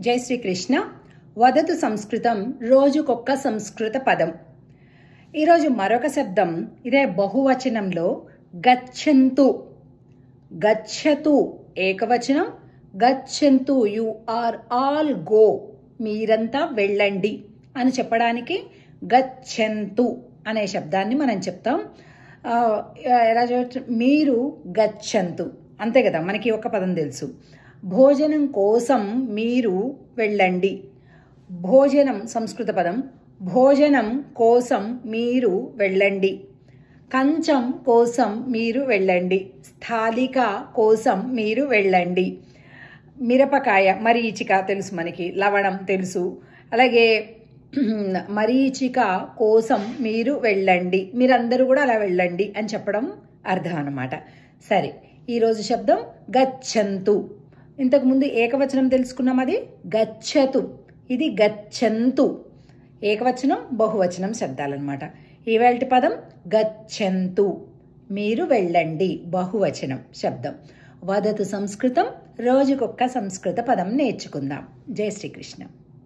జై శ్రీకృష్ణ. వదతు సంస్కృతం, రోజుకొక్క సంస్కృత పదం. ఈరోజు మరొక శబ్దం, ఇదే బహువచనంలో గచ్చంతు. గచ్చతు ఏకవచనం, గచ్చంతు యు ఆర్ ఆల్ గో, మీరంతా వెళ్ళండి అని చెప్పడానికి గచ్చంతు అనే శబ్దాన్ని మనం చెప్తాం. ఎలా చెప్పచ్చు, మీరు గచ్చంతు, అంతే కదా, మనకి ఒక పదం తెలుసు. భోజనం కోసం మీరు వెళ్ళండి. భోజనం సంస్కృత పదం. భోజనం కోసం మీరు వెళ్ళండి. కంచం కోసం మీరు వెళ్ళండి. స్థాలిక కోసం మీరు వెళ్ళండి. మిరపకాయ, మరీచిక తెలుసు మనకి, లవణం తెలుసు. అలాగే మరీచిక కోసం మీరు వెళ్ళండి, మీరందరూ కూడా అలా వెళ్ళండి అని చెప్పడం అర్థం అన్నమాట. సరే, ఈరోజు శబ్దం గచ్చంతు. ఇంతకుముందు ఏకవచనం తెలుసుకున్నాం, అది గచ్చతు. ఇది గచ్చంతు. ఏకవచనం, బహువచనం శబ్దాలన్నమాట. ఇవాల్టి పదం గచ్చంతు, మీరు వెళ్ళండి, బహువచనం శబ్దం. వదతు సంస్కృతం, రోజుకొక్క సంస్కృత పదం నేర్చుకుందాం. జై శ్రీకృష్ణ.